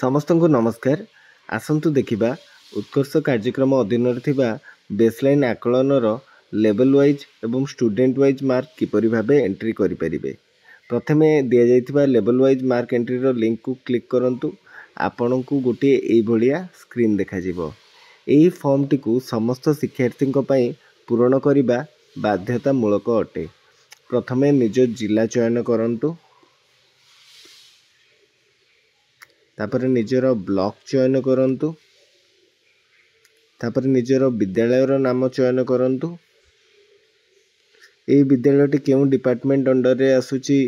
समस्त को नमस्कार। आसंतु देखिबा उत्कर्ष कार्यक्रम अधीन बेसलाइन आकलनर लेवल वाइज एवं स्टूडेंट वाइज मार्क किपरि भाबे एंट्री करि परिबे। प्रथमे दिया जाइथिबा लेवल वाइज मार्क एंट्री रो लिंक को क्लिक करंतु। आपन को गोटे एई भलिया स्क्रीन देखा जिवो। एई फॉर्म टी को समस्त शिक्षार्थी पई पूरण करिबा बाध्यतामूलक अटे। प्रथमे निज जिला चयन करंतु, तापर निजर ब्लॉक चयन करंतु, तापर निजर विद्यालयर नाम चयन करंतु। एई विद्यालयटी केउ डिपार्टमेंट अंडर रे आसुची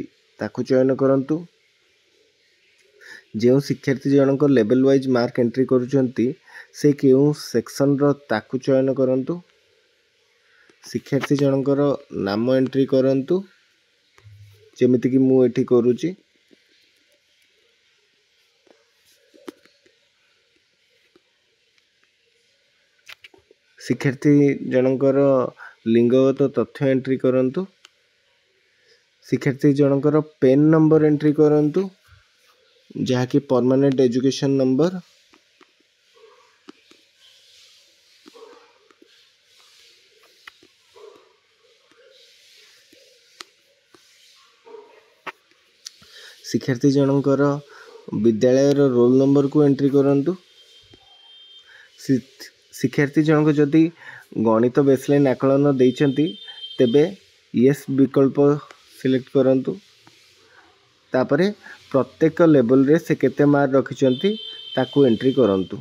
ताकू चयन करंतु। जो शिक्षार्थी जनक लेवल वाइज मार्क एंट्री करूचंती से केउ सेक्शन रो ताकू चयन करंतु। शिक्षार्थी जनकर नाम एंट्री करंतु, जेमिति कि मु एठी करूची। शिक्षार्थी जनकर लिंगगत तथ्य एंट्री करंतु। शिक्षार्थी जनकर पेन नंबर एंट्री करंतु, जहा कि परमानेंट एजुकेशन नंबर। शिक्षार्थी जनकर विद्यालय रोल नंबर को एंट्री करंतु। शिक्षार्थी जनक जदि गणित बेसलाइन आकलन देइछंती तेबे यस विकल्प सिलेक्ट करंतु। तापरे प्रत्येक लेवल रे से केते मार्क रखिछंती ताकू एंट्री करंतु।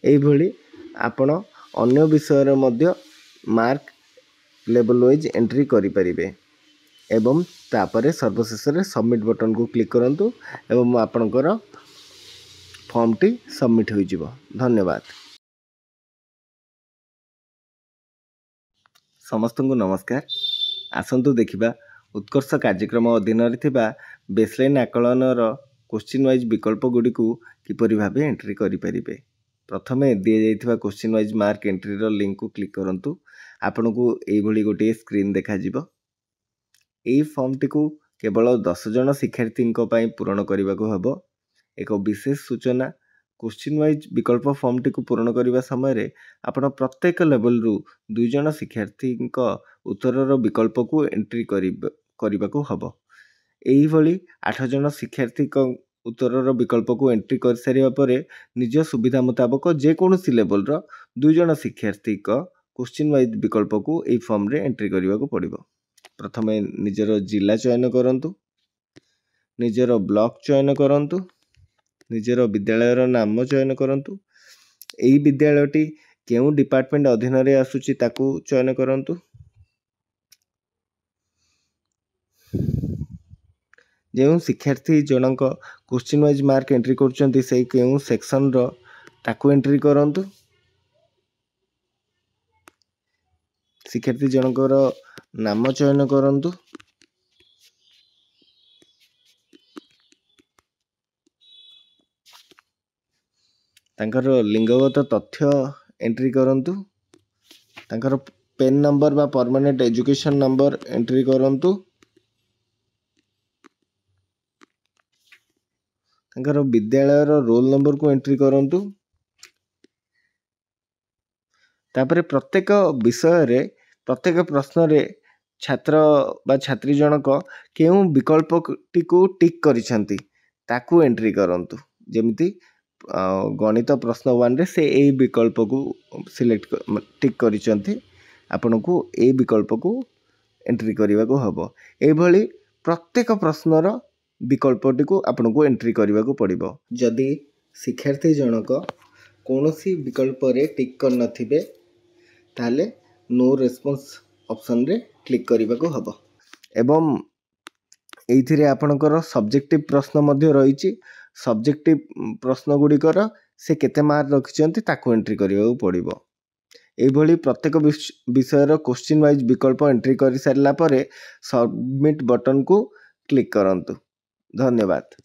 एई भली आपण अन्य विषय मध्य मार्क लेवल वाइज एंट्री करि परिबे। एवं तापरे सर्वशेष रे सबमिट बटन को क्लिक करंतु एवं आपनकर फॉर्म टी सबमिट होई जिवो। धन्यवाद। समस्त को नमस्कार। आसंतु देखिबा उत्कर्ष कार्यक्रम अधीन रे बेसलाइन आकलनर क्वेश्चन वाइज विकल्प गुडी को किपरि भाबे एंट्री करि परिबे। प्रथमे दिया जाइथिबा क्वेश्चन वाइज मार्क एंट्री रो लिंक को क्लिक करंतु। आपन को एई भली गोटे स्क्रीन देखा जिवो। एई फॉर्म टी को केवल 10 जन शिक्षार्थी पई पूरण करबा को हबो। एक विशेष सूचना, क्वेश्चन वाइज विकल्प फॉर्म टी को पूरण करबा समय रे आपण प्रत्येक लेवल रु 2 जन शिक्षार्थी उत्तर रो विकल्प को एंट्री करबा को हबो। एई भली 8 जन शिक्षार्थी उत्तर रो विकल्प को एंट्री कर सारिबा परे निज सुविधा मुताबिक जे कोनोसी लेवल रो 2 जन शिक्षार्थी क्वेश्चन वाइज विकल्प को एई फॉर्म रे एंट्री करबा को पड़िबो। प्रथमे निजर जिला चयन करंतु, निजर ब्लॉक चयन करंतु, निजर विद्यालयर नाम चयन करंतु। एई विद्यालयटी केउ डिपार्टमेंट अधीन रे आसुची ताकू चयन करंतु। जो शिक्षार्थी जनक क्वेश्चन वाइज मार्क एंट्री करचंती से केउ सेक्शन रो ताकू एंट्री करंतु। शिक्षार्थी जनकर नाम चयन करंतु। तांकर लिंगगत तथ्य एंट्री करंतु। तांकर पेन नंबर बा परमानेंट एजुकेशन नंबर एंट्री करंतु। तांकर विद्यालयर रोल नंबर को एंट्री करंतु। तापरे प्रत्येक विषय रे प्रत्येक प्रश्न रे छात्र बा छात्री जनक केउ विकल्प टी को टिक करिसंती ताकू एंट्री करंतु। जेमिति गणित प्रश्न 1 रे से ए विकल्प को सिलेक्ट टिक करिसंती, आपन को ए विकल्प को एंट्री करबा को हबो। ए भली प्रत्येक प्रश्न रो विकल्पटी को आपन को एंट्री करबा को पड़िबो। जदि शिक्षार्थी जनक कोनोसी विकल्प रे टिक कर नथिबे ताले नो रेस्पॉन्स ऑप्शन रे क्लिक करबा को हबो। एवं एइथिरे आपनकर सब्जेक्टिव प्रश्न मध्य रहिछि। सब्जेक्टिव प्रश्न गुडी कर से केते मार्क रखिसंती ताकू एंट्री करबा को पड़िबो। एई भली प्रत्येक विषय रो क्वेश्चन वाइज विकल्प एंट्री करि सारला परे सबमिट बटन को क्लिक करंतु। धन्यवाद।